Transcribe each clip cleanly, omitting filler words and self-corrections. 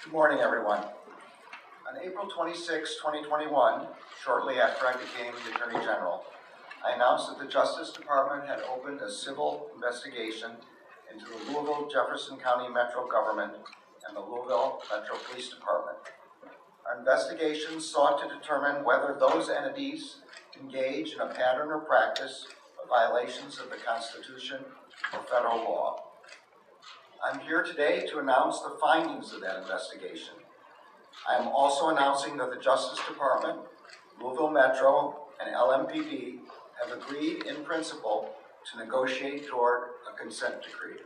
Good morning, everyone. On April 26, 2021, shortly after I became the Attorney General, I announced that the Justice Department had opened a civil investigation into the Louisville Jefferson County Metro Government and the Louisville Metro Police Department. Our investigation sought to determine whether those entities engage in a pattern or practice of violations of the Constitution or federal law. I'm here today to announce the findings of that investigation. I am also announcing that the Justice Department, Louisville Metro, and LMPD have agreed in principle to negotiate toward a consent decree.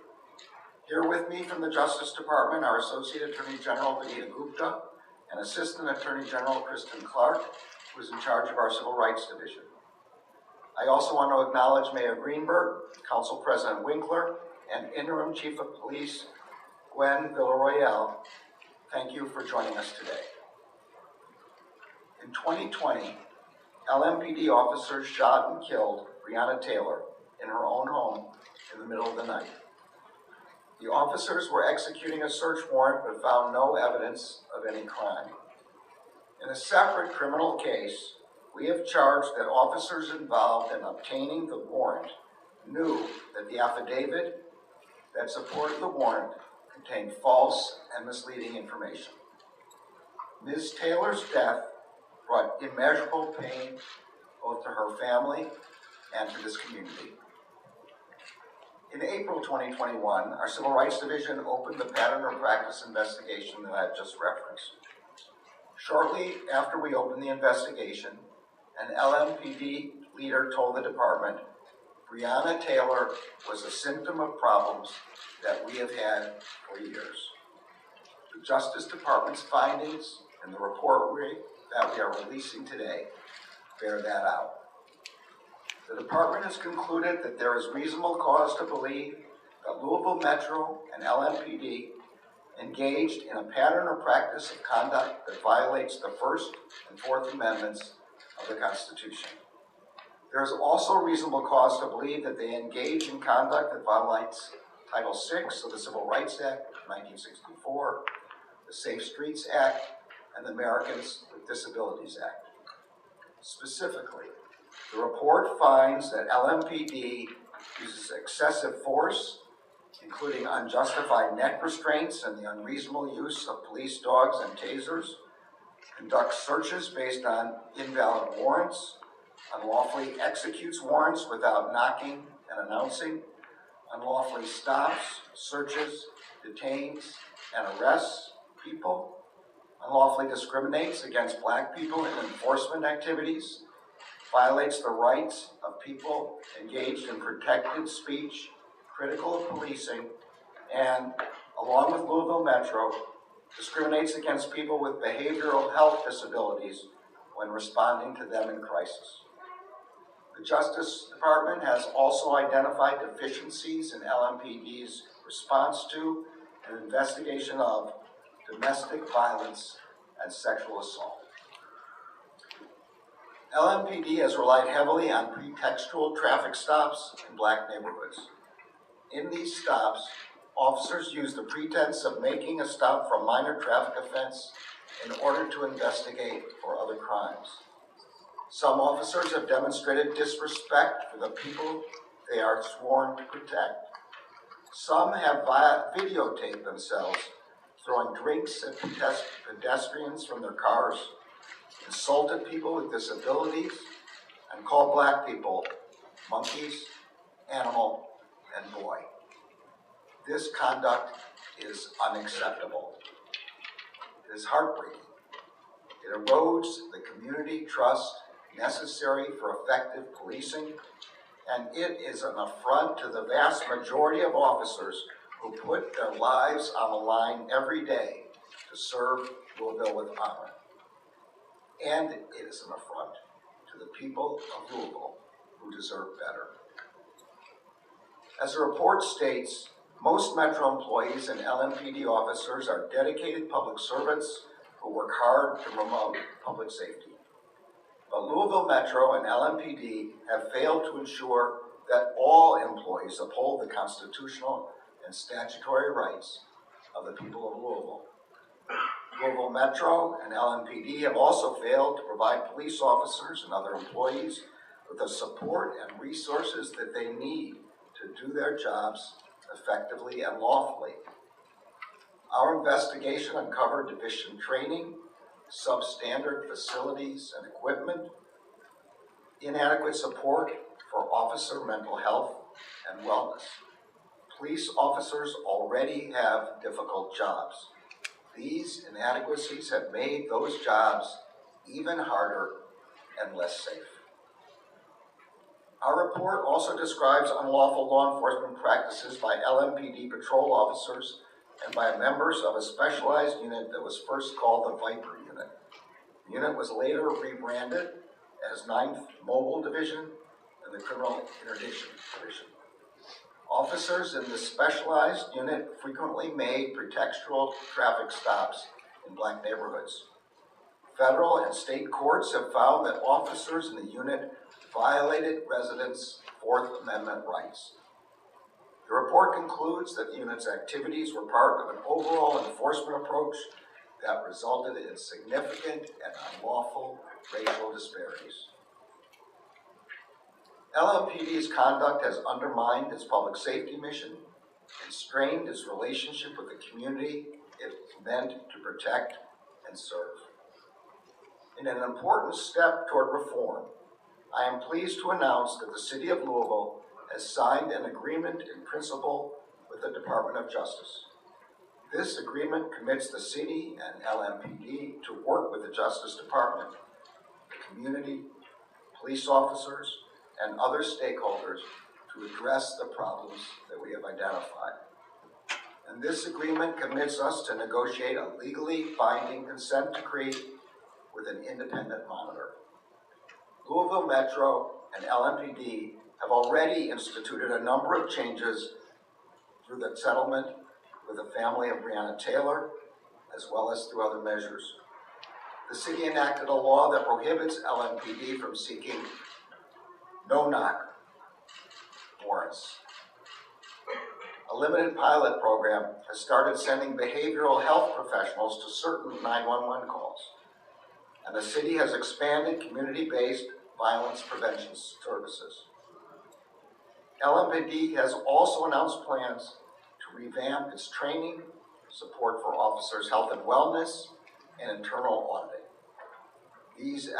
Here with me from the Justice Department are Associate Attorney General Vanita Gupta and Assistant Attorney General Kristen Clark, who is in charge of our Civil Rights Division. I also want to acknowledge Mayor Greenberg, Council President Winkler, and Interim Chief of Police Gwen Villarroel. Thank you for joining us today. In 2020, LMPD officers shot and killed Breonna Taylor in her own home in the middle of the night. The officers were executing a search warrant but found no evidence of any crime. In a separate criminal case, we have charged that officers involved in obtaining the warrant knew that the affidavit that supported the warrant contained false and misleading information. Ms. Taylor's death brought immeasurable pain both to her family and to this community. In April 2021, our Civil Rights Division opened the pattern or practice investigation that I've just referenced. Shortly after we opened the investigation, an LMPD leader told the department Breonna Taylor was a symptom of problems that we have had for years. The Justice Department's findings and the report that we are releasing today bear that out. The department has concluded that there is reasonable cause to believe that Louisville Metro and LMPD engaged in a pattern or practice of conduct that violates the First and Fourth Amendments of the Constitution. There is also reasonable cause to believe that they engage in conduct that violates Title VI of the Civil Rights Act of 1964, the Safe Streets Act, and the Americans with Disabilities Act. Specifically, the report finds that LMPD uses excessive force, including unjustified neck restraints and the unreasonable use of police dogs and tasers, conducts searches based on invalid warrants, unlawfully executes warrants without knocking and announcing, unlawfully stops, searches, detains, and arrests people, unlawfully discriminates against Black people in enforcement activities, violates the rights of people engaged in protected speech, critical of policing, and, along with Louisville Metro, discriminates against people with behavioral health disabilities when responding to them in crisis. The Justice Department has also identified deficiencies in LMPD's response to and investigation of domestic violence and sexual assault. LMPD has relied heavily on pretextual traffic stops in Black neighborhoods. In these stops, officers use the pretense of making a stop for a minor traffic offense in order to investigate for other crimes. Some officers have demonstrated disrespect for the people they are sworn to protect. Some have videotaped themselves throwing drinks at pedestrians from their cars, insulted people with disabilities, and called Black people monkeys, animal, and boy. This conduct is unacceptable. It is heartbreaking. It erodes the community trust necessary for effective policing, and it is an affront to the vast majority of officers who put their lives on the line every day to serve Louisville with honor. And it is an affront to the people of Louisville who deserve better. As the report states, most Metro employees and LMPD officers are dedicated public servants who work hard to promote public safety. But Louisville Metro and LMPD have failed to ensure that all employees uphold the constitutional and statutory rights of the people of Louisville. Louisville Metro and LMPD have also failed to provide police officers and other employees with the support and resources that they need to do their jobs effectively and lawfully. Our investigation uncovered deficient training, substandard facilities and equipment, inadequate support for officer mental health and wellness. Police officers already have difficult jobs. These inadequacies have made those jobs even harder and less safe. Our report also describes unlawful law enforcement practices by LMPD patrol officers and by members of a specialized unit that was first called the Viper Unit. The unit was later rebranded as 9th Mobile Division and the Criminal Interdiction Division. Officers in this specialized unit frequently made pretextual traffic stops in black neighborhoods. Federal and state courts have found that officers in the unit violated residents' Fourth Amendment rights. The report concludes that the unit's activities were part of an overall enforcement approach that resulted in significant and unlawful racial disparities. LMPD's conduct has undermined its public safety mission and strained its relationship with the community it's meant to protect and serve. In an important step toward reform, I am pleased to announce that the City of Louisville has signed an agreement in principle with the Department of Justice. This agreement commits the city and LMPD to work with the Justice Department, the community, police officers, and other stakeholders to address the problems that we have identified. And this agreement commits us to negotiate a legally binding consent decree with an independent monitor. Louisville Metro and LMPD have already instituted a number of changes through the settlement with the family of Breonna Taylor, as well as through other measures. The city enacted a law that prohibits LMPD from seeking no-knock warrants. A limited pilot program has started sending behavioral health professionals to certain 911 calls. And the city has expanded community-based violence prevention services. LMPD has also announced plans to revamp its training, support for officers' health and wellness, and internal auditing. These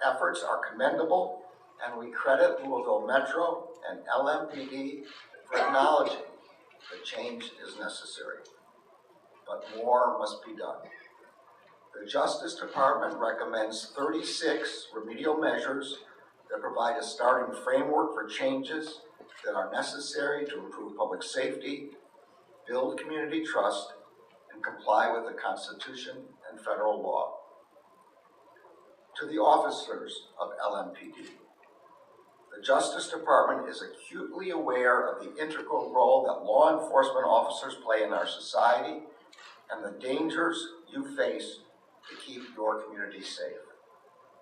efforts are commendable, and we credit Louisville Metro and LMPD for acknowledging that change is necessary. But more must be done. The Justice Department recommends 36 remedial measures that provide a starting framework for changes that are necessary to improve public safety, build community trust, and comply with the Constitution and federal law. To the officers of LMPD, the Justice Department is acutely aware of the integral role that law enforcement officers play in our society and the dangers you face to keep your community safe.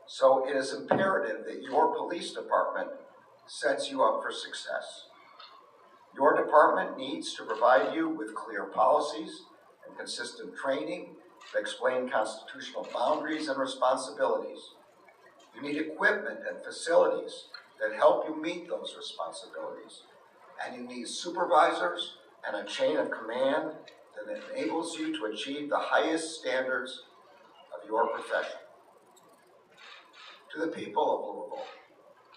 So it is imperative that your police department sets you up for success. Your department needs to provide you with clear policies and consistent training that explain constitutional boundaries and responsibilities. You need equipment and facilities that help you meet those responsibilities. And you need supervisors and a chain of command that enables you to achieve the highest standards of your profession. To the people of Louisville,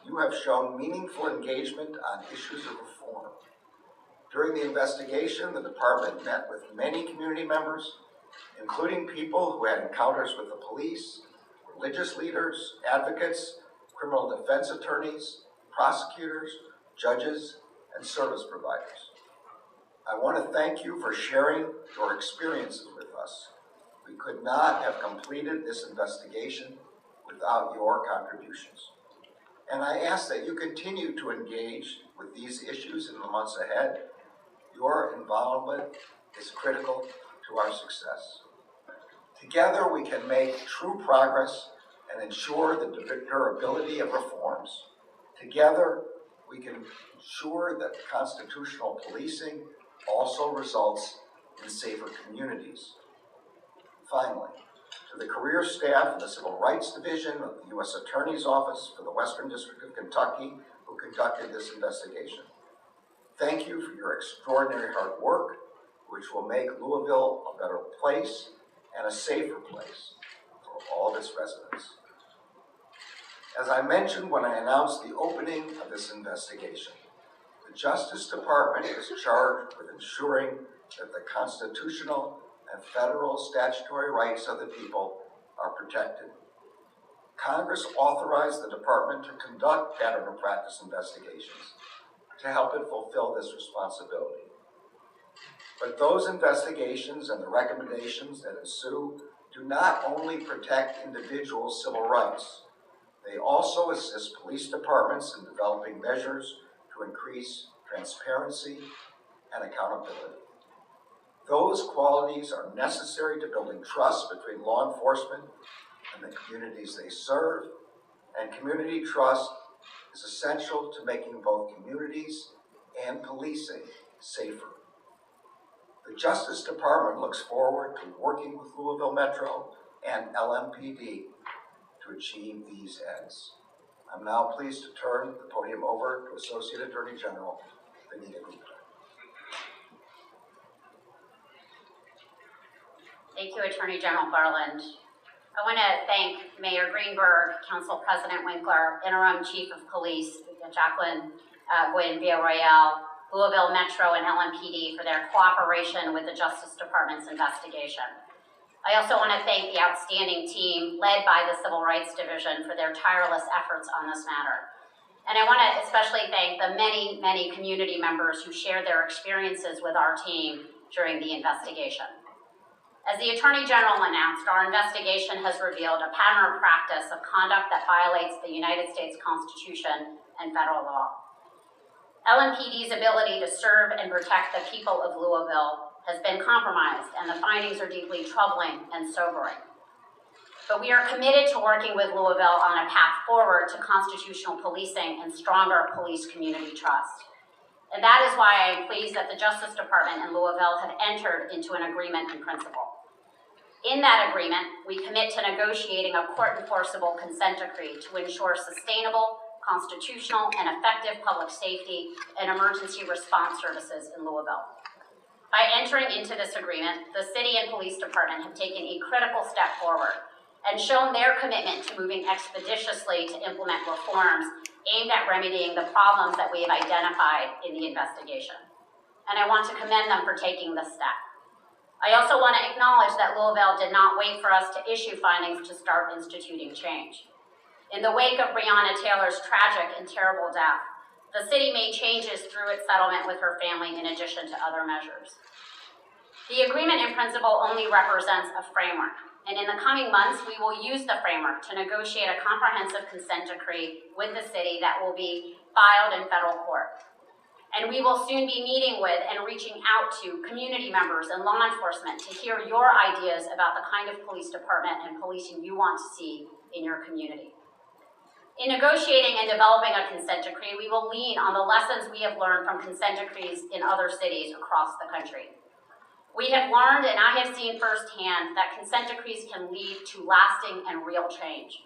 you have shown meaningful engagement on issues of reform. During the investigation, the department met with many community members, including people who had encounters with the police, religious leaders, advocates, criminal defense attorneys, prosecutors, judges, and service providers. I want to thank you for sharing your experiences with us. We could not have completed this investigation without your contributions. And I ask that you continue to engage with these issues in the months ahead. Your involvement is critical to our success. Together we can make true progress and ensure the durability of reforms. Together we can ensure that constitutional policing also results in safer communities. Finally, to the career staff of the Civil Rights Division of the U.S. Attorney's Office for the Western District of Kentucky who conducted this investigation. Thank you for your extraordinary hard work, which will make Louisville a better place and a safer place for all of its residents. As I mentioned when I announced the opening of this investigation, the Justice Department is charged with ensuring that the constitutional and federal statutory rights of the people are protected. Congress authorized the department to conduct pattern of practice investigations to help it fulfill this responsibility. But those investigations and the recommendations that ensue do not only protect individuals' civil rights, they also assist police departments in developing measures to increase transparency and accountability. Those qualities are necessary to building trust between law enforcement and the communities they serve, and community trust is essential to making both communities and policing safer. The Justice Department looks forward to working with Louisville Metro and LMPD to achieve these ends. I'm now pleased to turn the podium over to Associate Attorney General Benita Greenberg. Thank you, Attorney General Garland. I want to thank Mayor Greenberg, Council President Winkler, Interim Chief of Police Jacqueline Gwen Villarreal, Louisville Metro and LMPD for their cooperation with the Justice Department's investigation. I also want to thank the outstanding team led by the Civil Rights Division for their tireless efforts on this matter. And I want to especially thank the many, many community members who shared their experiences with our team during the investigation. As the Attorney General announced, our investigation has revealed a pattern of practice of conduct that violates the United States Constitution and federal law. LMPD's ability to serve and protect the people of Louisville has been compromised, and the findings are deeply troubling and sobering. But we are committed to working with Louisville on a path forward to constitutional policing and stronger police community trust. And that is why I am pleased that the Justice Department and Louisville have entered into an agreement in principle. In that agreement, we commit to negotiating a court-enforceable consent decree to ensure sustainable, constitutional, and effective public safety and emergency response services in Louisville. By entering into this agreement, the City and Police Department have taken a critical step forward and shown their commitment to moving expeditiously to implement reforms aimed at remedying the problems that we have identified in the investigation. And I want to commend them for taking this step. I also want to acknowledge that Louisville did not wait for us to issue findings to start instituting change. In the wake of Breonna Taylor's tragic and terrible death, the city made changes through its settlement with her family in addition to other measures. The agreement in principle only represents a framework, and in the coming months, we will use the framework to negotiate a comprehensive consent decree with the city that will be filed in federal court. And we will soon be meeting with and reaching out to community members and law enforcement to hear your ideas about the kind of police department and policing you want to see in your community. In negotiating and developing a consent decree, we will lean on the lessons we have learned from consent decrees in other cities across the country. We have learned, and I have seen firsthand, that consent decrees can lead to lasting and real change.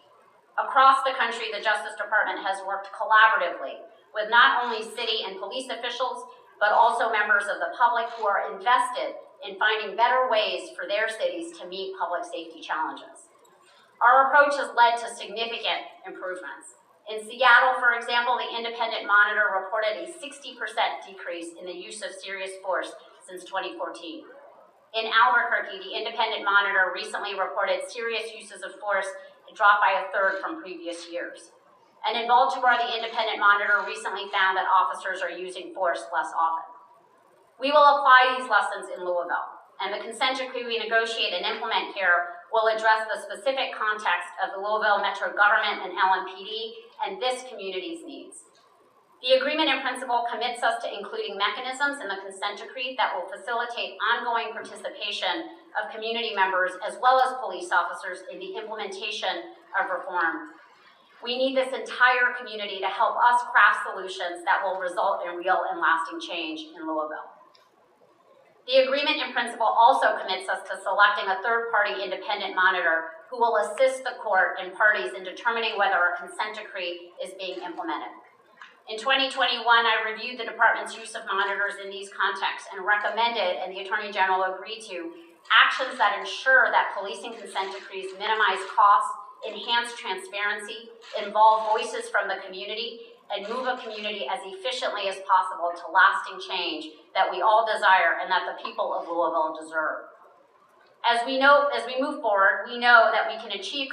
Across the country, the Justice Department has worked collaboratively with not only city and police officials, but also members of the public who are invested in finding better ways for their cities to meet public safety challenges. Our approach has led to significant improvements. In Seattle, for example, the Independent Monitor reported a 60% decrease in the use of serious force since 2014. In Albuquerque, the Independent Monitor recently reported serious uses of force dropped by a third from previous years. And in Baltimore, the Independent Monitor recently found that officers are using force less often. We will apply these lessons in Louisville, and the consent decree we negotiate and implement here will address the specific context of the Louisville Metro government and LMPD and this community's needs. The agreement in principle commits us to including mechanisms in the consent decree that will facilitate ongoing participation of community members as well as police officers in the implementation of reform. We need this entire community to help us craft solutions that will result in real and lasting change in Louisville. The agreement in principle also commits us to selecting a third-party independent monitor who will assist the court and parties in determining whether a consent decree is being implemented. In 2021, I reviewed the department's use of monitors in these contexts and recommended, and the Attorney General agreed to, actions that ensure that policing consent decrees minimize costs, enhance transparency, involve voices from the community, and move a community as efficiently as possible to lasting change that we all desire and that the people of Louisville deserve. As we move forward, we know that we can achieve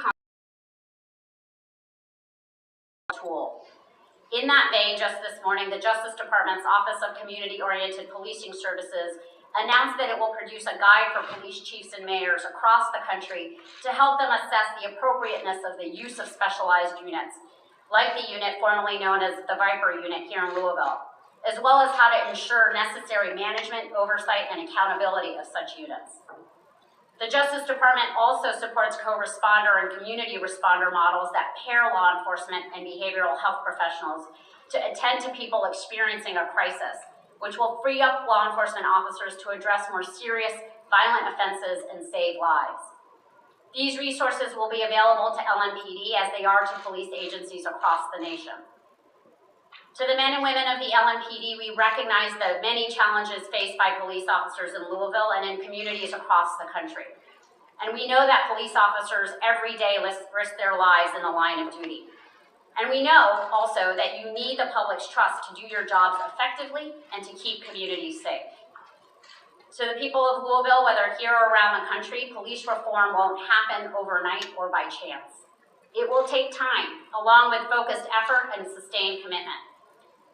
tool. In that vein, just this morning, the Justice Department's Office of Community-Oriented Policing Services announced that it will produce a guide for police chiefs and mayors across the country to help them assess the appropriateness of the use of specialized units, like the unit formerly known as the Viper unit here in Louisville, as well as how to ensure necessary management, oversight, and accountability of such units. The Justice Department also supports co-responder and community responder models that pair law enforcement and behavioral health professionals to attend to people experiencing a crisis, which will free up law enforcement officers to address more serious violent offenses and save lives. These resources will be available to LMPD as they are to police agencies across the nation. To the men and women of the LMPD, we recognize the many challenges faced by police officers in Louisville and in communities across the country. And we know that police officers every day risk their lives in the line of duty. And we know also that you need the public's trust to do your jobs effectively and to keep communities safe. To the people of Louisville, whether here or around the country, police reform won't happen overnight or by chance. It will take time, along with focused effort and sustained commitment.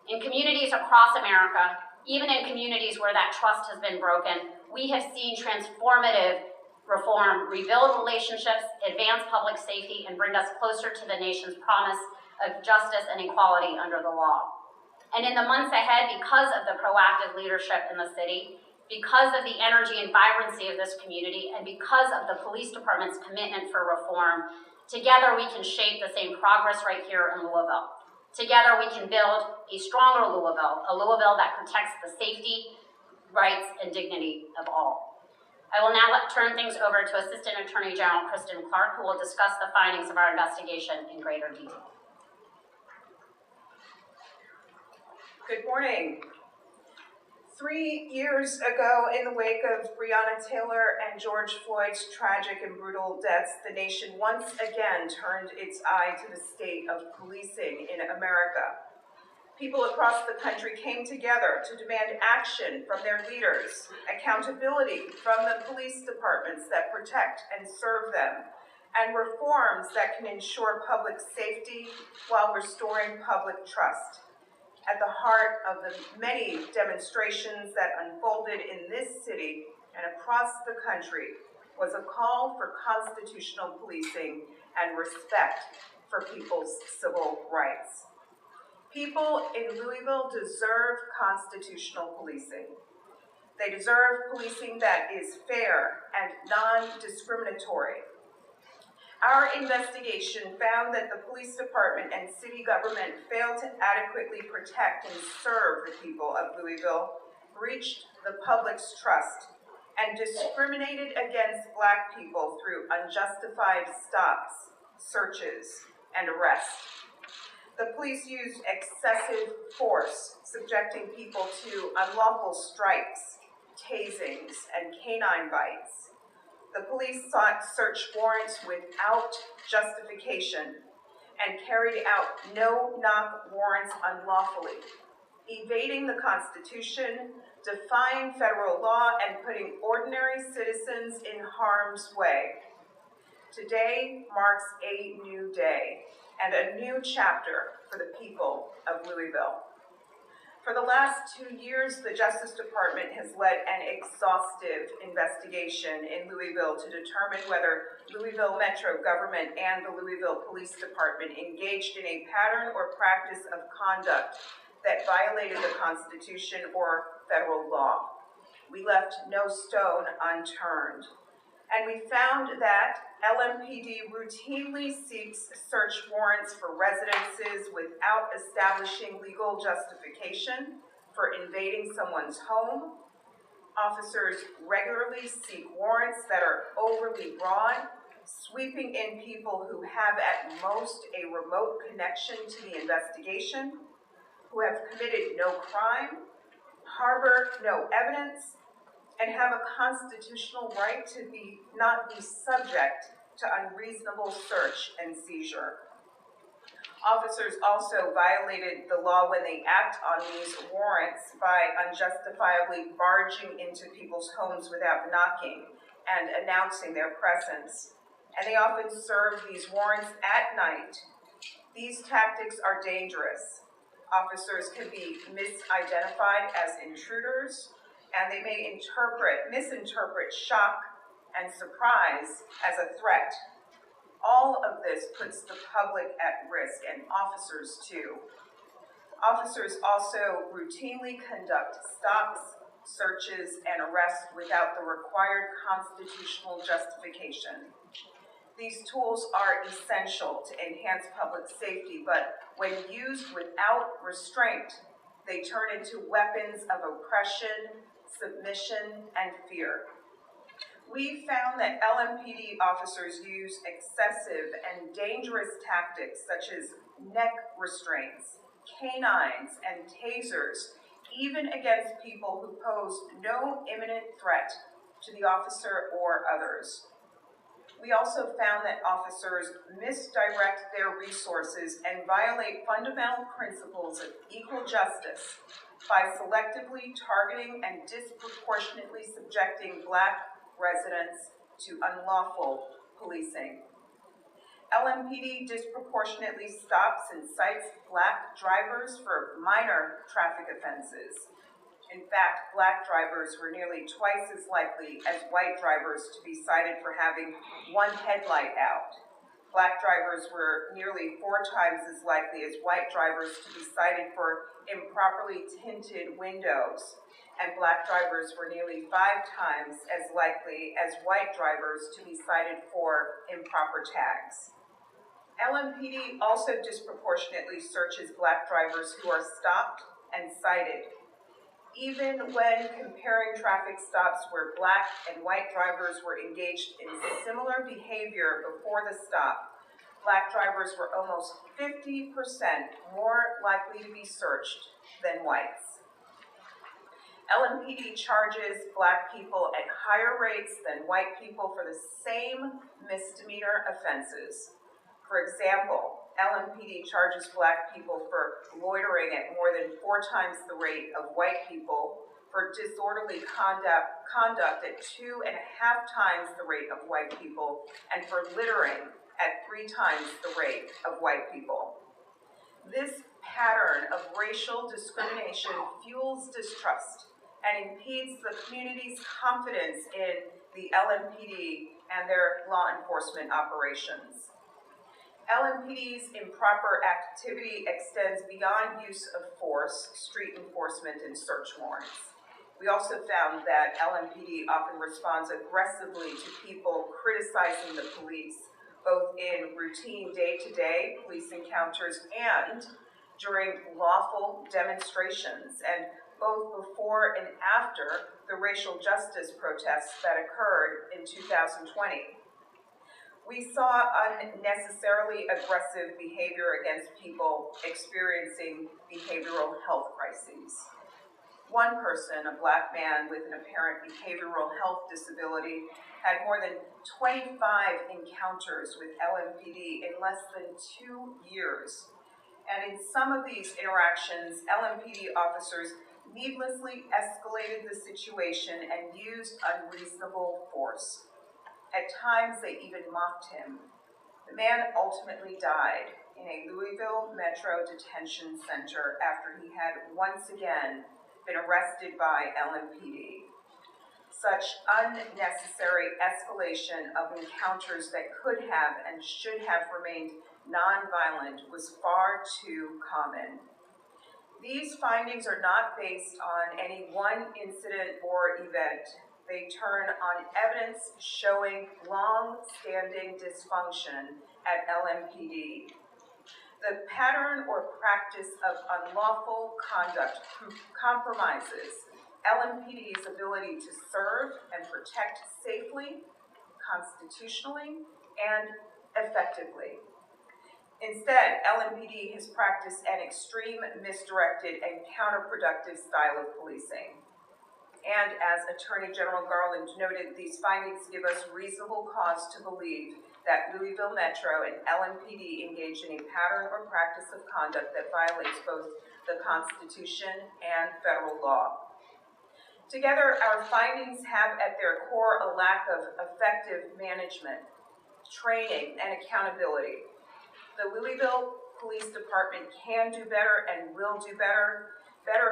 In communities across America, even in communities where that trust has been broken, we have seen transformative reform rebuild relationships, advance public safety, and bring us closer to the nation's promise of justice and equality under the law. And in the months ahead, because of the proactive leadership in the city, because of the energy and vibrancy of this community, and because of the police department's commitment for reform, together we can shape the same progress right here in Louisville. Together we can build a stronger Louisville, a Louisville that protects the safety, rights, and dignity of all. I will now turn things over to Assistant Attorney General Kristen Clark, who will discuss the findings of our investigation in greater detail. Good morning. 3 years ago, in the wake of Breonna Taylor and George Floyd's tragic and brutal deaths, the nation once again turned its eye to the state of policing in America. People across the country came together to demand action from their leaders, accountability from the police departments that protect and serve them, and reforms that can ensure public safety while restoring public trust. At the heart of the many demonstrations that unfolded in this city and across the country was a call for constitutional policing and respect for people's civil rights. People in Louisville deserve constitutional policing. They deserve policing that is fair and non-discriminatory. Our investigation found that the police department and city government failed to adequately protect and serve the people of Louisville, breached the public's trust, and discriminated against Black people through unjustified stops, searches, and arrests. The police used excessive force, subjecting people to unlawful strikes, tasings, and canine bites. The police sought search warrants without justification and carried out no-knock warrants unlawfully, evading the Constitution, defying federal law, and putting ordinary citizens in harm's way. Today marks a new day and a new chapter for the people of Louisville. For the last 2 years, the Justice Department has led an exhaustive investigation in Louisville to determine whether Louisville Metro government and the Louisville Police Department engaged in a pattern or practice of conduct that violated the Constitution or federal law. We left no stone unturned. And we found that LMPD routinely seeks search warrants for residences without establishing legal justification for invading someone's home, Officers regularly seek warrants that are overly broad, sweeping in people who have at most a remote connection to the investigation, who have committed no crime, harbor no evidence, and have a constitutional right to not be subject to unreasonable search and seizure. Officers also violated the law when they act on these warrants by unjustifiably barging into people's homes without knocking and announcing their presence. And they often serve these warrants at night. These tactics are dangerous. Officers can be misidentified as intruders, and they may misinterpret shock and surprise as a threat. All of this puts the public at risk, and officers too. Officers also routinely conduct stops, searches, and arrests without the required constitutional justification. These tools are essential to enhance public safety, but when used without restraint, they turn into weapons of oppression, submission, and fear. We found that LMPD officers use excessive and dangerous tactics such as neck restraints, canines, and tasers, even against people who pose no imminent threat to the officer or others. We also found that officers misdirect their resources and violate fundamental principles of equal justice by selectively targeting and disproportionately subjecting Black residents to unlawful policing. LMPD disproportionately stops and cites Black drivers for minor traffic offenses. In fact, Black drivers were nearly twice as likely as white drivers to be cited for having one headlight out. Black drivers were nearly 4 times as likely as white drivers to be cited for improperly tinted windows, and Black drivers were nearly 5 times as likely as white drivers to be cited for improper tags. LMPD also disproportionately searches Black drivers who are stopped and cited. Even when comparing traffic stops where Black and white drivers were engaged in similar behavior before the stop, Black drivers were almost 50% more likely to be searched than whites. LMPD charges Black people at higher rates than white people for the same misdemeanor offenses. For example, LMPD charges Black people for loitering at more than 4 times the rate of white people, for disorderly conduct at 2.5 times the rate of white people, and for littering at 3 times the rate of white people. This pattern of racial discrimination fuels distrust and impedes the community's confidence in the LMPD and their law enforcement operations. LMPD's improper activity extends beyond use of force, street enforcement, and search warrants. We also found that LMPD often responds aggressively to people criticizing the police, both in routine day-to-day police encounters and during lawful demonstrations, and both before and after the racial justice protests that occurred in 2020. We saw unnecessarily aggressive behavior against people experiencing behavioral health crises. One person, a Black man with an apparent behavioral health disability, had more than 25 encounters with LMPD in less than 2 years. And in some of these interactions, LMPD officers needlessly escalated the situation and used unreasonable force. At times, they even mocked him. The man ultimately died in a Louisville Metro Detention Center after he had once again been arrested by LMPD. Such unnecessary escalation of encounters that could have and should have remained nonviolent was far too common. These findings are not based on any one incident or event. They turn on evidence showing long-standing dysfunction at LMPD. The pattern or practice of unlawful conduct compromises LMPD's ability to serve and protect safely, constitutionally, and effectively. Instead, LMPD has practiced an extreme, misdirected, and counterproductive style of policing. And as Attorney General Garland noted, these findings give us reasonable cause to believe that Louisville Metro and LMPD engage in a pattern or practice of conduct that violates both the Constitution and federal law. Together, our findings have at their core a lack of effective management, training, and accountability. The Louisville Police Department can do better and will do better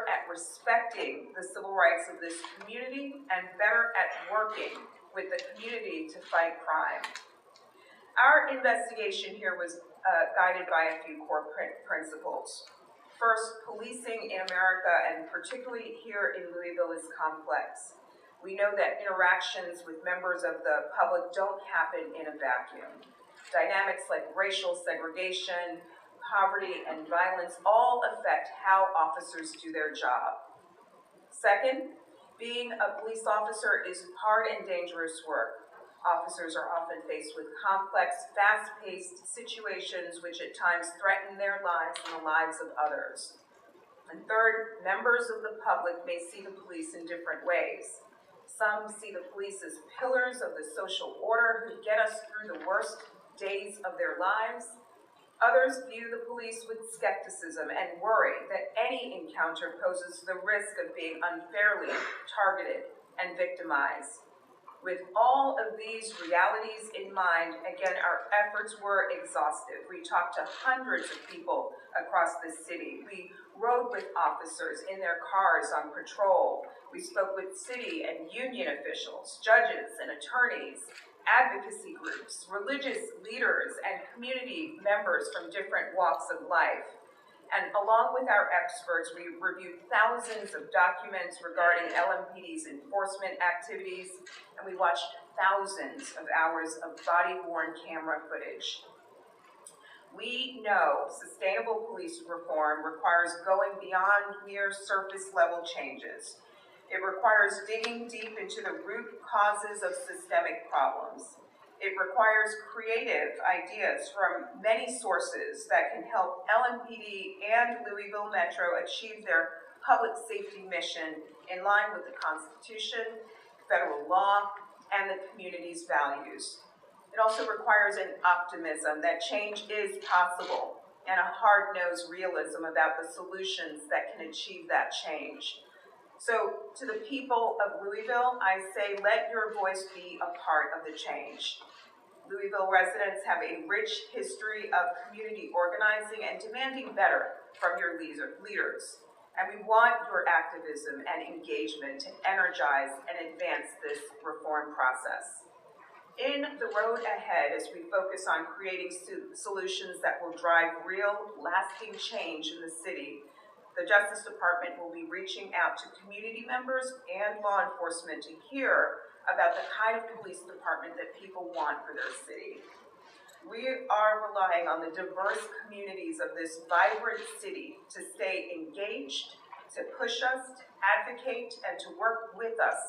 at respecting the civil rights of this community and better at working with the community to fight crime. Our investigation here was guided by a few core principles. First, policing in America, and particularly here in Louisville, is complex. We know that interactions with members of the public don't happen in a vacuum. Dynamics like racial segregation, poverty, and violence all affect how officers do their job. Second, being a police officer is hard and dangerous work. Officers are often faced with complex, fast-paced situations which at times threaten their lives and the lives of others. And third, members of the public may see the police in different ways. Some see the police as pillars of the social order who get us through the worst days of their lives. Others view the police with skepticism and worry that any encounter poses the risk of being unfairly targeted and victimized. With all of these realities in mind, again, our efforts were exhaustive. We talked to hundreds of people across the city. We rode with officers in their cars on patrol. We spoke with city and union officials, judges and attorneys, advocacy groups, religious leaders, and community members from different walks of life. And along with our experts, we reviewed thousands of documents regarding LMPD's enforcement activities, and we watched thousands of hours of body-worn camera footage. We know sustainable police reform requires going beyond mere surface-level changes. It requires digging deep into the root causes of systemic problems. It requires creative ideas from many sources that can help LMPD and Louisville Metro achieve their public safety mission in line with the Constitution, federal law, and the community's values. It also requires an optimism that change is possible and a hard-nosed realism about the solutions that can achieve that change. So, to the people of Louisville, I say, let your voice be a part of the change. Louisville residents have a rich history of community organizing and demanding better from your leaders. And we want your activism and engagement to energize and advance this reform process. In the road ahead, as we focus on creating solutions that will drive real, lasting change in the city, the Justice Department will be reaching out to community members and law enforcement to hear about the kind of police department that people want for their city. We are relying on the diverse communities of this vibrant city to stay engaged, to push us, to advocate, and to work with us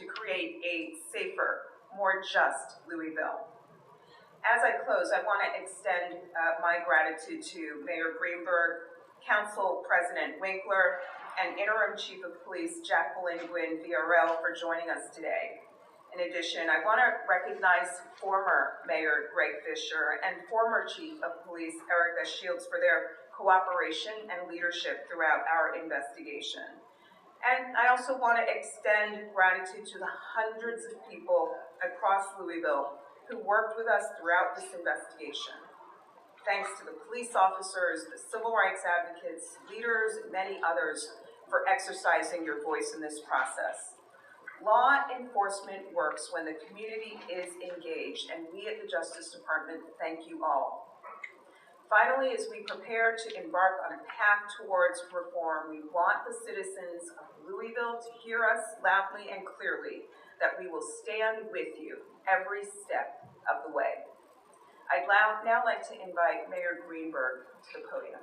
to create a safer, more just Louisville. As I close, I want to extend my gratitude to Mayor Greenberg, Council President Winkler, and Interim Chief of Police Jacqueline Gwynn VRL for joining us today. In addition, I want to recognize former Mayor Greg Fisher and former Chief of Police Erica Shields for their cooperation and leadership throughout our investigation. And I also want to extend gratitude to the hundreds of people across Louisville who worked with us throughout this investigation. Thanks to the police officers, the civil rights advocates, leaders, and many others for exercising your voice in this process. Law enforcement works when the community is engaged, and we at the Justice Department thank you all. Finally, as we prepare to embark on a path towards reform, we want the citizens of Louisville to hear us loudly and clearly that we will stand with you every step of the way. I'd now like to invite Mayor Greenberg to the podium.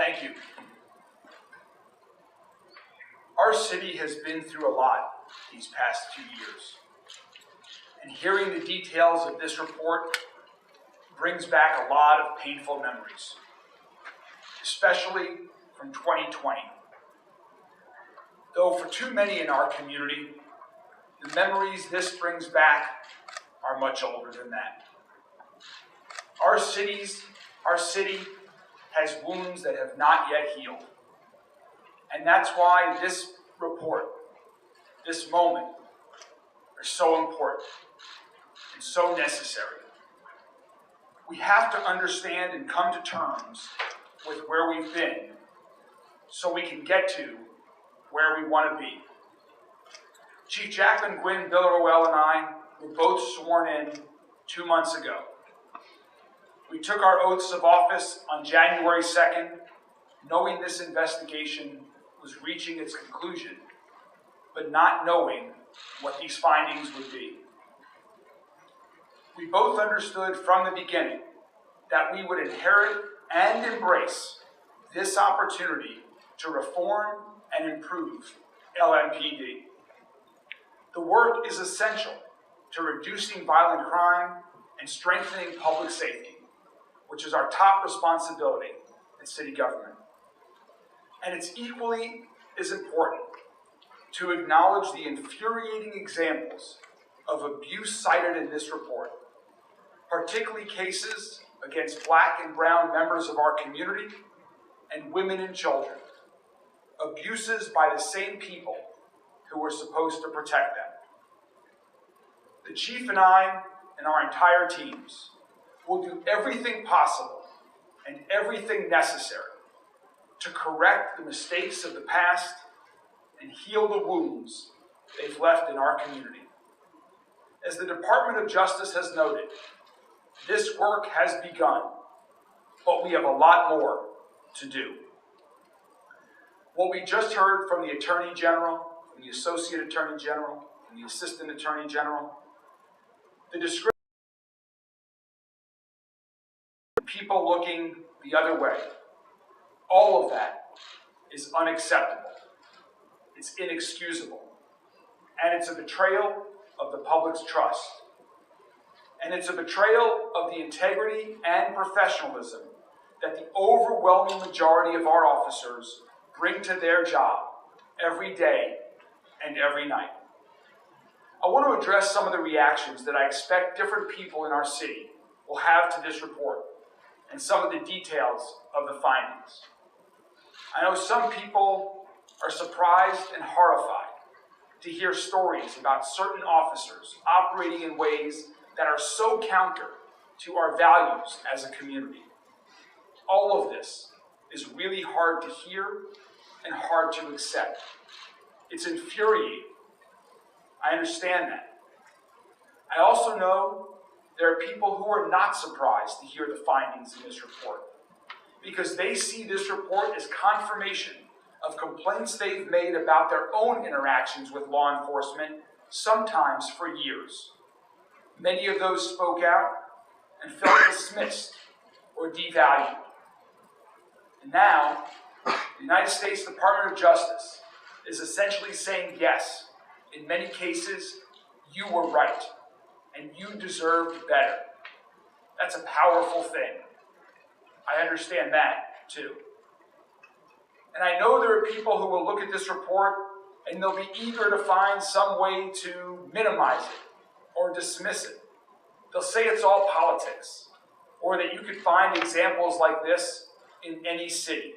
Thank you. Our city has been through a lot these past 2 years. And hearing the details of this report brings back a lot of painful memories, especially from 2020. Though for too many in our community, the memories this brings back are much older than that. Our city has wounds that have not yet healed. And that's why this report, this moment, are so important and so necessary. We have to understand and come to terms with where we've been so we can get to where we want to be. Chief Jacqueline Gwynn Villarroel and I were both sworn in 2 months ago. We took our oaths of office on January 2nd, knowing this investigation was reaching its conclusion, but not knowing what these findings would be. We both understood from the beginning that we would inherit and embrace this opportunity to reform and improve LMPD. The work is essential to reducing violent crime and strengthening public safety, which is our top responsibility in city government. And it's equally as important to acknowledge the infuriating examples of abuse cited in this report, particularly cases against Black and brown members of our community and women and children, abuses by the same people who were supposed to protect them. The chief and I and our entire teams will do everything possible and everything necessary to correct the mistakes of the past and heal the wounds they've left in our community. As the Department of Justice has noted, this work has begun, but we have a lot more to do. What we just heard from the Attorney General, from the Associate Attorney General, from the Assistant Attorney General, the description of people looking the other way, all of that is unacceptable. It's inexcusable. And it's a betrayal of the public's trust. And it's a betrayal of the integrity and professionalism that the overwhelming majority of our officers bring to their job every day and every night. I want to address some of the reactions that I expect different people in our city will have to this report and some of the details of the findings. I know some people are surprised and horrified to hear stories about certain officers operating in ways that are so counter to our values as a community. All of this is really hard to hear and hard to accept. It's infuriating. I understand that. I also know there are people who are not surprised to hear the findings in this report because they see this report as confirmation of complaints they've made about their own interactions with law enforcement, sometimes for years. Many of those spoke out and felt dismissed or devalued. And now, the United States Department of Justice is essentially saying, yes, in many cases, you were right, and you deserved better. That's a powerful thing. I understand that, too. And I know there are people who will look at this report and they'll be eager to find some way to minimize it or dismiss it. They'll say it's all politics, or that you could find examples like this in any city.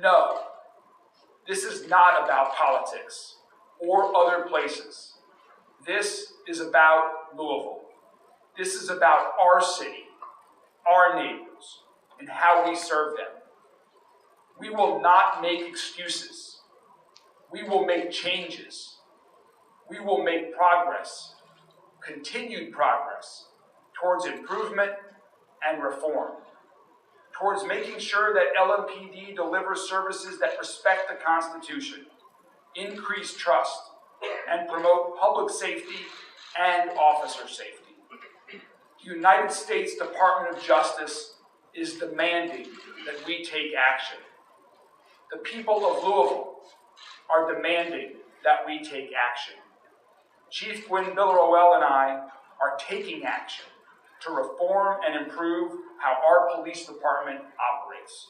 No, this is not about politics or other places. This is about Louisville. This is about our city, our neighbors, and how we serve them. We will not make excuses. We will make changes. We will make progress, continued progress, towards improvement and reform, towards making sure that LMPD delivers services that respect the Constitution, increase trust, and promote public safety and officer safety. The United States Department of Justice is demanding that we take action. The people of Louisville are demanding that we take action. Chief Gwen Villarroel and I are taking action to reform and improve how our police department operates.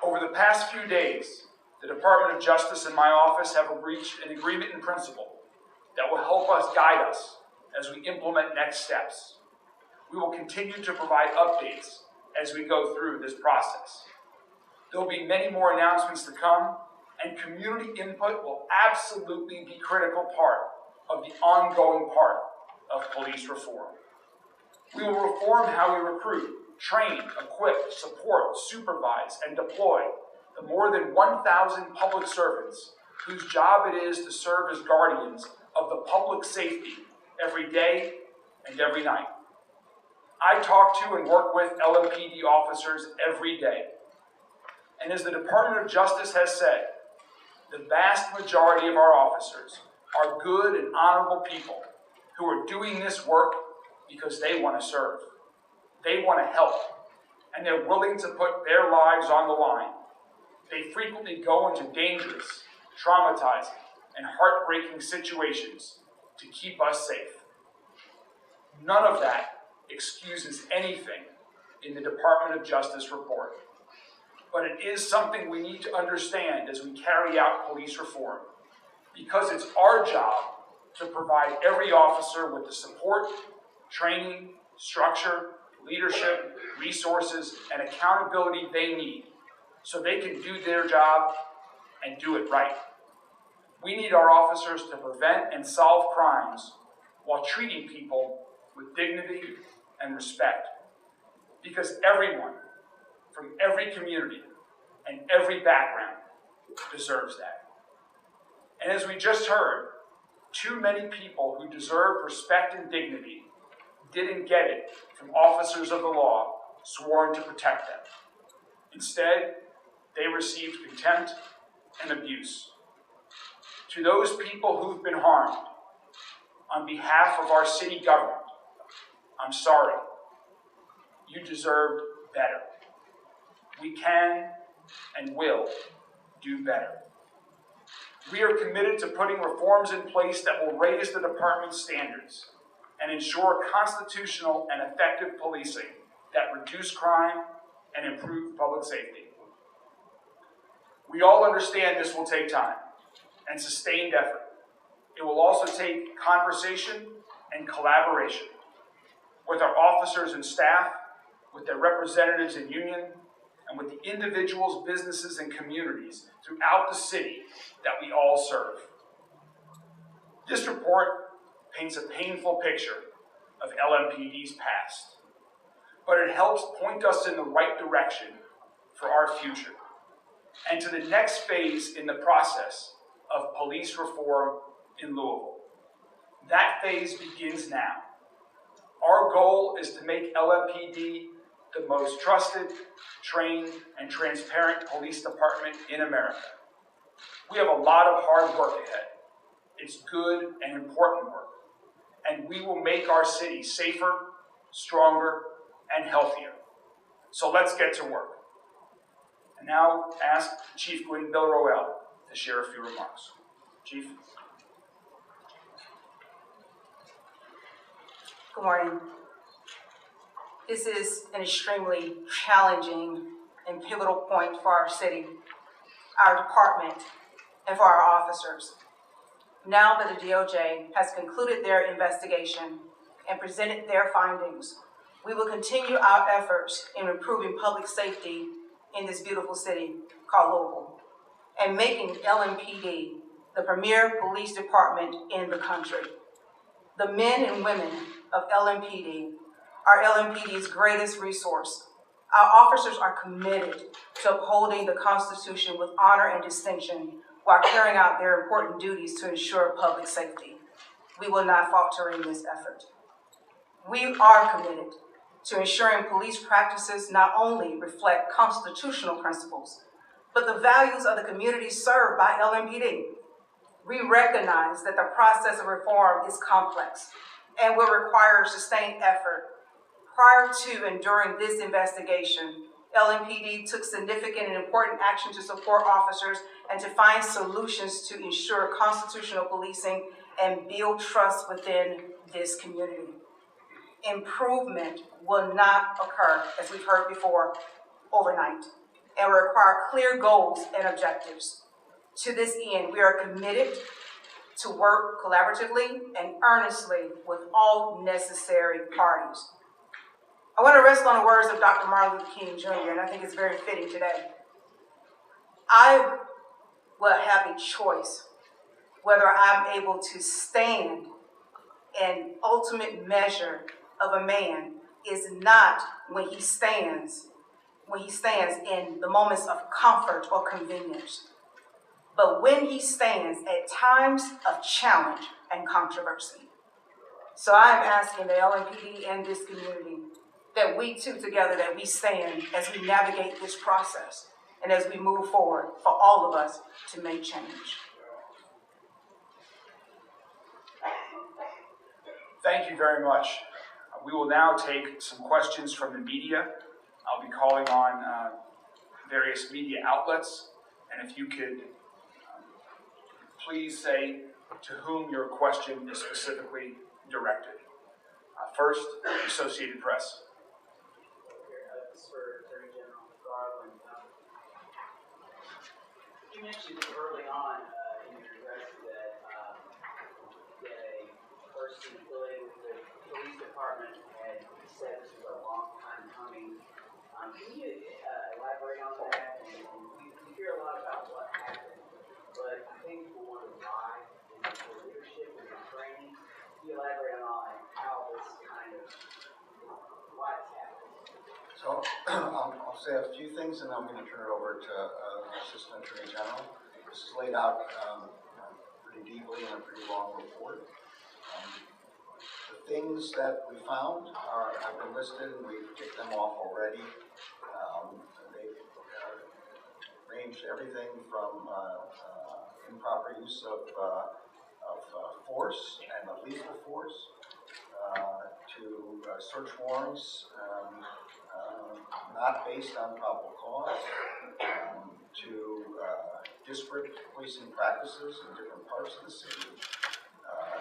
Over the past few days, the Department of Justice and my office have reached an agreement in principle that will help us guide us as we implement next steps. We will continue to provide updates as we go through this process. There will be many more announcements to come, and community input will absolutely be a critical part of the ongoing part of police reform. We will reform how we recruit, train, equip, support, supervise, and deploy the more than 1,000 public servants whose job it is to serve as guardians of the public safety every day and every night. I talk to and work with LMPD officers every day. And as the Department of Justice has said, the vast majority of our officers are good and honorable people who are doing this work because they want to serve. They want to help, and they're willing to put their lives on the line. They frequently go into dangerous, traumatizing, and heartbreaking situations to keep us safe. None of that excuses anything in the Department of Justice report. But it is something we need to understand as we carry out police reform, because it's our job to provide every officer with the support, training, structure, leadership, resources, and accountability they need so they can do their job and do it right. We need our officers to prevent and solve crimes while treating people with dignity and respect, because everyone from every community and every background deserves that. And as we just heard, too many people who deserve respect and dignity didn't get it from officers of the law sworn to protect them. Instead, they received contempt and abuse. To those people who've been harmed, on behalf of our city government, I'm sorry. You deserved better. We can and will do better. We are committed to putting reforms in place that will raise the department's standards and ensure constitutional and effective policing that reduce crime and improve public safety. We all understand this will take time and sustained effort. It will also take conversation and collaboration with our officers and staff, with their representatives in union, and with the individuals, businesses, and communities throughout the city that we all serve. This report paints a painful picture of LMPD's past, but it helps point us in the right direction for our future and to the next phase in the process of police reform in Louisville. That phase begins now. Our goal is to make LMPD the most trusted, trained, and transparent police department in America. We have a lot of hard work ahead. It's good and important work, and we will make our city safer, stronger, and healthier. So let's get to work. And now ask Chief Gwen Villarroel to share a few remarks. Chief. Good morning. This is an extremely challenging and pivotal point for our city, our department, and for our officers. Now that the DOJ has concluded their investigation and presented their findings, we will continue our efforts in improving public safety in this beautiful city called Louisville and making LMPD the premier police department in the country. The men and women of LMPD are LMPD's greatest resource. Our officers are committed to upholding the Constitution with honor and distinction while carrying out their important duties to ensure public safety. We will not falter in this effort. We are committed to ensuring police practices not only reflect constitutional principles, but the values of the communities served by LMPD. We recognize that the process of reform is complex and will require sustained effort, Prior to and during this investigation, LMPD took significant and important action to support officers and to find solutions to ensure constitutional policing and build trust within this community. Improvement will not occur, as we've heard before, overnight, and will require clear goals and objectives. To this end, we are committed to work collaboratively and earnestly with all necessary parties. I want to rest on the words of Dr. Martin Luther King Jr., and I think it's very fitting today. I will have a choice whether I'm able to stand. An ultimate measure of a man is not when he stands in the moments of comfort or convenience, but when he stands at times of challenge and controversy. So I'm asking the LMPD and this community that we two together, that we stand as we navigate this process and as we move forward for all of us to make change. Thank you very much. We will now take some questions from the media. I'll be calling on various media outlets, and if you could please say to whom your question is specifically directed. First, Associated Press. This is for Attorney General Garland. You mentioned early on in your address that a person affiliated with the police department had said this was a long time coming. Can you elaborate on that? And we hear a lot about what happened, but I think people wonder why. Is it the leadership and the training? Can you elaborate on how this kind of, why it's happening? So I'll say a few things, and I'm going to turn it over to Assistant Attorney General. This is laid out pretty deeply in a pretty long report. The things that we found have been listed, and we've ticked them off already. They ranged everything from improper use of force and of lethal force to search warrants not based on probable cause, to disparate policing practices in different parts of the city,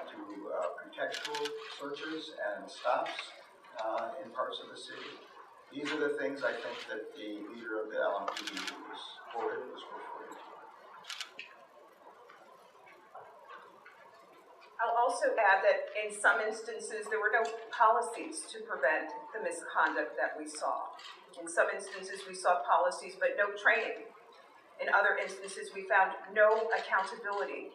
to pretextual searches and stops in parts of the city. These are the things I think that the leader of the LMPD was referring to. I'll also add that in some instances, there were no policies to prevent the misconduct that we saw. In some instances, we saw policies, but no training. In other instances, we found no accountability.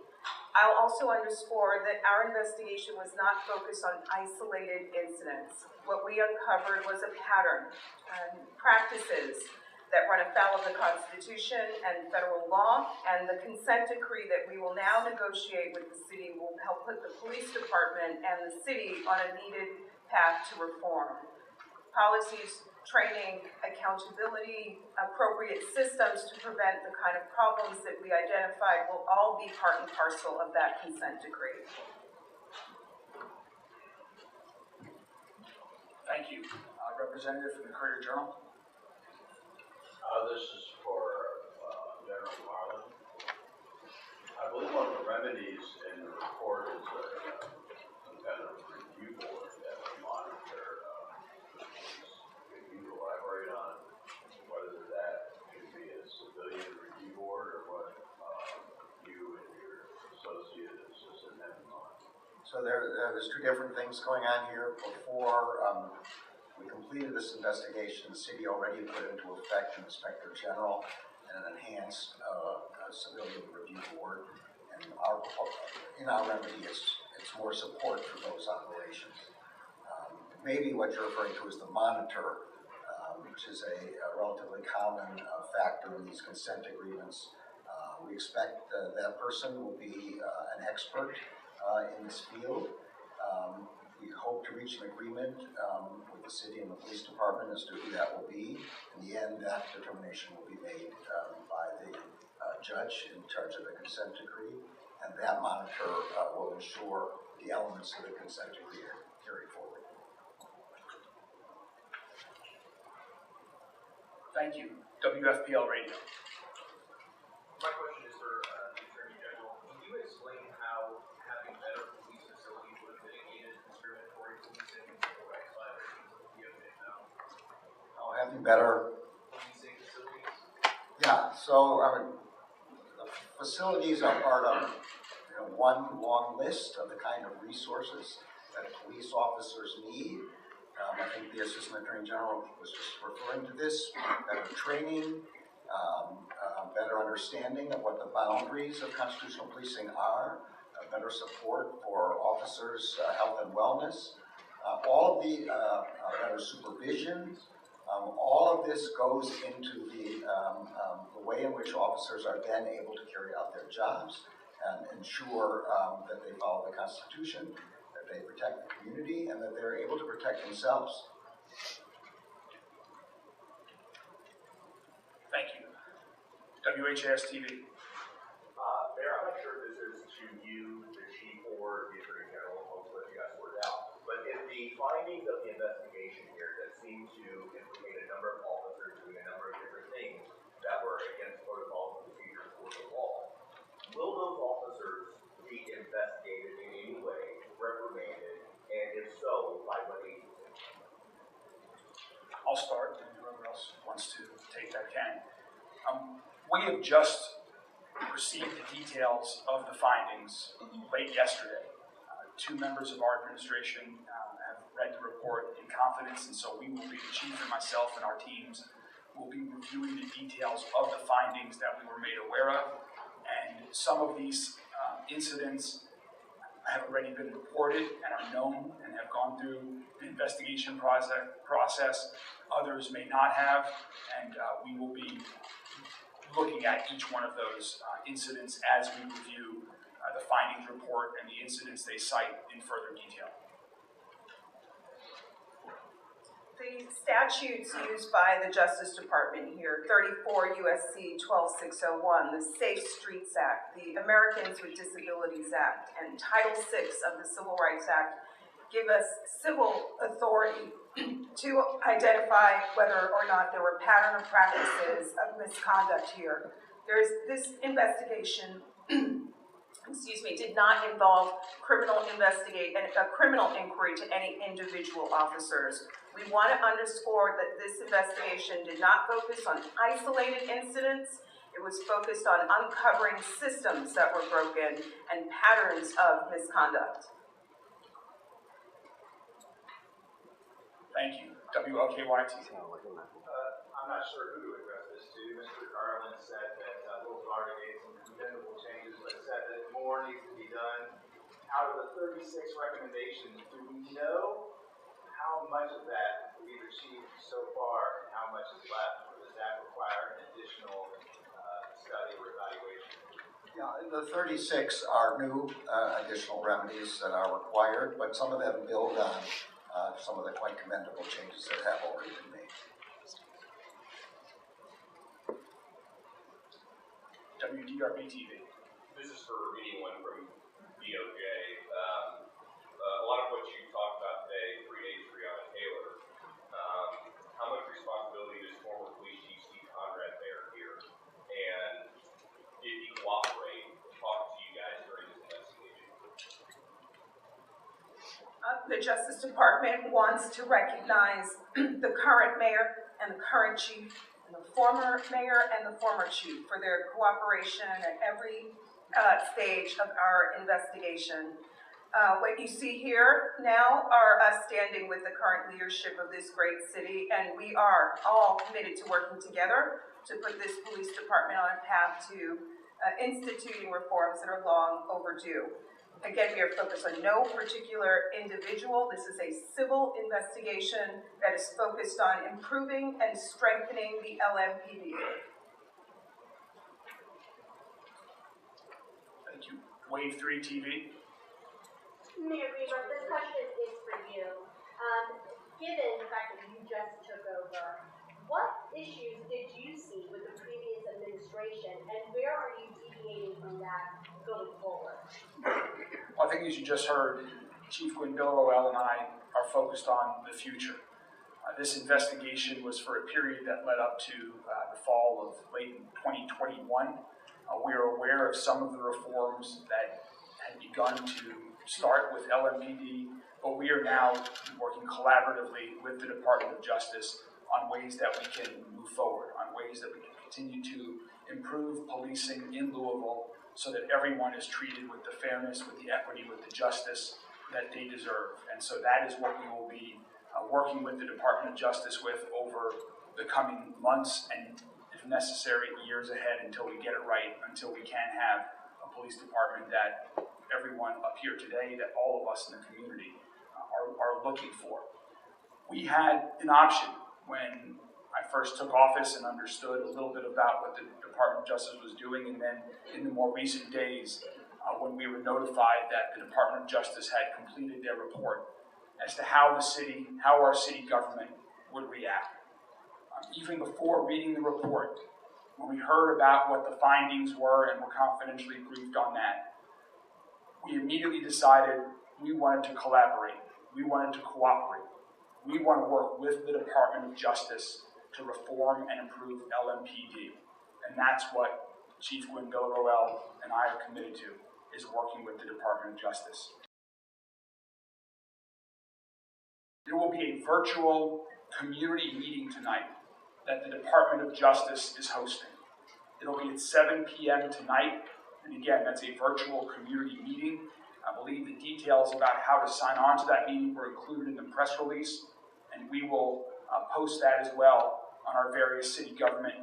I'll also underscore that our investigation was not focused on isolated incidents. What we uncovered was a pattern and practices that run afoul of the Constitution and federal law, and the consent decree that we will now negotiate with the city will help put the police department and the city on a needed path to reform. Policies, training, accountability, appropriate systems to prevent the kind of problems that we identified will all be part and parcel of that consent decree. Thank you. Representative from the Courier-Journal. This is for General Garland. I believe one of the remedies in the report is some kind of review board that will monitor. Can you elaborate on whether that could be a civilian review board or what you and your associate assistant have in mind? So there's two different things going on here. Before we completed this investigation, the city already put into effect an Inspector General and an enhanced civilian review board. And in our remedy, it's more support for those operations. Maybe what you're referring to is the monitor, which is a relatively common factor in these consent agreements. We expect that person will be an expert in this field. We hope to reach an agreement with the city and the police department as to who that will be. In the end, that determination will be made by the judge in charge of the consent decree, and that monitor will ensure the elements of the consent decree are carried forward. Thank you. WFPL Radio. My question is for the Attorney General. Can you explain how having better police facilities would have mitigated discriminatory policing and civil rights violations of the DOJ now? Oh, having better, Policing facilities? yeah, so, the facilities are part of, one long list of the kind of resources that police officers need. I think the Assistant Attorney General was just referring to this, better training, better understanding of what the boundaries of constitutional policing are, better support for officers' health and wellness, all of the better supervision. All of this goes into the way in which officers are then able to carry out their jobs and ensure that they follow the Constitution, that they protect the community, and that they're able to protect themselves. Thank you. WHAS TV. Mayor, I'm not sure if this is to you, the chief, or the attorney general, hopefully you guys sort it out. But in the findings of the investigation here that seem to implicate a number of officers doing a number of different things that were against protocols and procedures for the law, will those officers be investigated in any way, reprimanded, and if so, by what agency? I'll start, and whoever else wants to take that can. We have just received the details of the findings late yesterday. Two members of our administration have read the report in confidence, and so we will be, the chief and myself and our teams will be reviewing the details of the findings that we were made aware of. And some of these incidents have already been reported and are known and have gone through the investigation process. Others may not have, and we will be looking at each one of those incidents as we review the findings report and the incidents they cite in further detail. The statutes used by the Justice Department here, 34 U.S.C. 12601, the Safe Streets Act, the Americans with Disabilities Act, and Title VI of the Civil Rights Act give us civil authority to identify whether or not there were pattern of practices of misconduct here. This investigation did not involve criminal inquiry to any individual officers. We want to underscore that this investigation did not focus on isolated incidents. It was focused on uncovering systems that were broken and patterns of misconduct. Thank you. WLKYT. I'm not sure who to address this to. Mr. Garland said that Louisville already made some commendable changes, but said that more needs to be done. Out of the 36 recommendations, do we know how much of that we've achieved so far and how much is left? Or does that require an additional study or evaluation? Yeah, the 36 are new additional remedies that are required, but some of them build on some of the quite commendable changes that have already been made. WDRB TV. This is for anyone from DOJ. A lot of what you talked about today predates Breonna Taylor. How much responsibility does former police chief Steve Conrad bear here? And did he cooperate and talk to you guys during this investigation? The Justice Department wants to recognize the current mayor and the current chief and the former mayor and the former chief for their cooperation at every stage of our investigation. What you see here now are us standing with the current leadership of this great city, and we are all committed to working together to put this police department on a path to instituting reforms that are long overdue. Again, we are focused on no particular individual. This is a civil investigation that is focused on improving and strengthening the LMPD. Thank you. Wave 3 TV. Mayor Greenberg, this question is for you. Given the fact that you just took over, what issues did you see with the previous administration, and where are you deviating from that going forward? Well, I think as you just heard, Chief Gwen Billerowell and I are focused on the future. This investigation was for a period that led up to the fall of late 2021. We are aware of some of the reforms that had begun to start with LMPD, but we are now working collaboratively with the Department of Justice on ways that we can move forward, on ways that we can continue to improve policing in Louisville so that everyone is treated with the fairness, with the equity, with the justice that they deserve. And so that is what we will be working with the Department of Justice with over the coming months and, if necessary, years ahead until we get it right, until we can have a police department that everyone up here today, that all of us in the community are looking for. We had an option when I first took office and understood a little bit about what the Department of Justice was doing, and then in the more recent days when we were notified that the Department of Justice had completed their report as to how our city government would react. Even before reading the report, when we heard about what the findings were and were confidentially briefed on that, we immediately decided we wanted to collaborate, we wanted to cooperate, we want to work with the Department of Justice to reform and improve LMPD. And that's what Chief Gwen Villarroel and I are committed to, is working with the Department of Justice. There will be a virtual community meeting tonight that the Department of Justice is hosting. It'll be at 7 p.m. tonight, and again, that's a virtual community meeting. I believe the details about how to sign on to that meeting were included in the press release, and we will post that as well on our various city government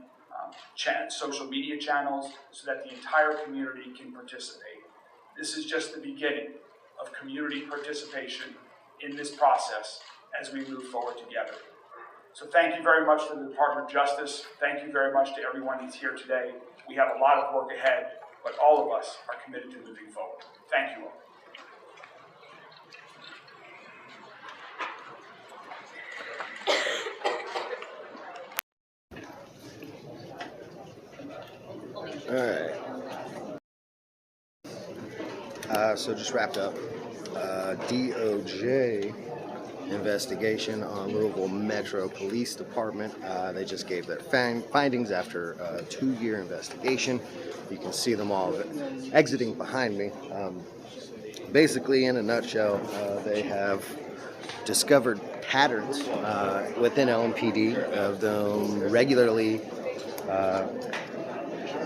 social media channels so that the entire community can participate. This is just the beginning of community participation in this process as we move forward together. So thank you very much to the Department of Justice. Thank you very much to everyone who's here today. We have a lot of work ahead, but all of us are committed to moving forward. Thank you all. All right. So just wrapped up. DOJ investigation on Louisville Metro Police Department. They just gave their findings after a 2-year investigation. You can see them all exiting behind me. Basically, in a nutshell, they have discovered patterns within LMPD of them regularly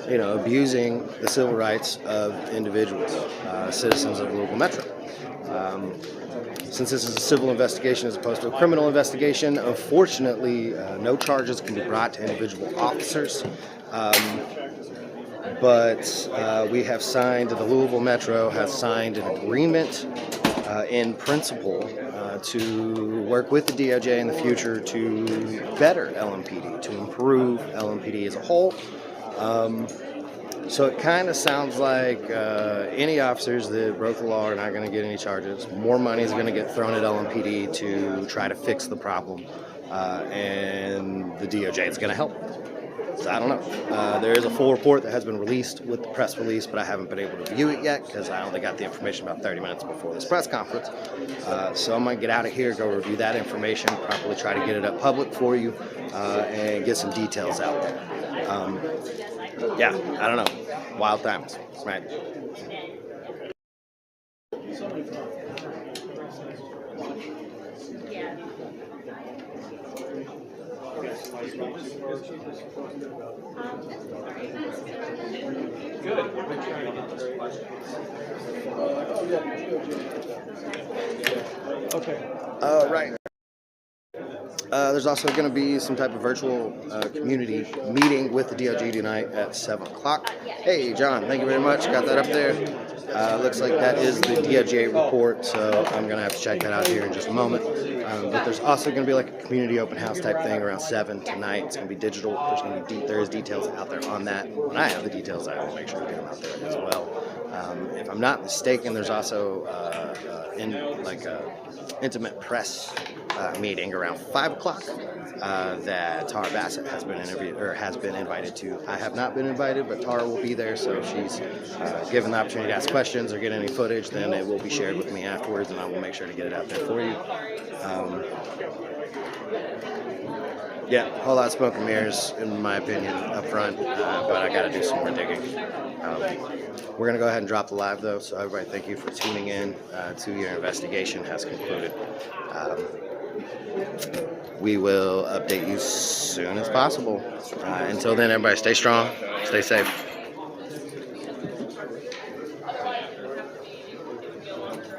abusing the civil rights of individuals, citizens of Louisville Metro. Since this is a civil investigation as opposed to a criminal investigation, unfortunately, no charges can be brought to individual officers. But we have signed, the Louisville Metro has signed an agreement in principle to work with the DOJ in the future to better LMPD, to improve LMPD as a whole. So it kind of sounds like any officers that broke the law are not going to get any charges. More money is going to get thrown at LMPD to try to fix the problem, and the DOJ is going to help. So I don't know. There is a full report that has been released with the press release, but I haven't been able to view it yet because I only got the information about 30 minutes before this press conference. So I'm going to get out of here, go review that information, probably try to get it up public for you, and get some details out there. Yeah, I don't know. Wild times, right? Right. There's also going to be some type of virtual community meeting with the DOJ tonight at 7 o'clock. Hey, John, thank you very much. Got that up there. Looks like that is the DOJ report, so I'm going to have to check that out here in just a moment. But there's also going to be like a community open house type thing around 7 tonight. It's going to be digital. There is details out there on that. When I have the details, I will make sure to get them out there as well. If I'm not mistaken, there's also intimate press meeting around 5 o'clock that Tara Bassett has been invited to. I have not been invited, but Tara will be there, so if she's given the opportunity to ask questions or get any footage, then it will be shared with me afterwards, and I will make sure to get it out there for you. Yeah, a whole lot of smoke and mirrors, in my opinion, up front, but I got to do some more digging. We're going to go ahead and drop the live, though, so everybody, thank you for tuning in. 2-year investigation has concluded. We will update you soon as possible. Until then, everybody, stay strong, stay safe.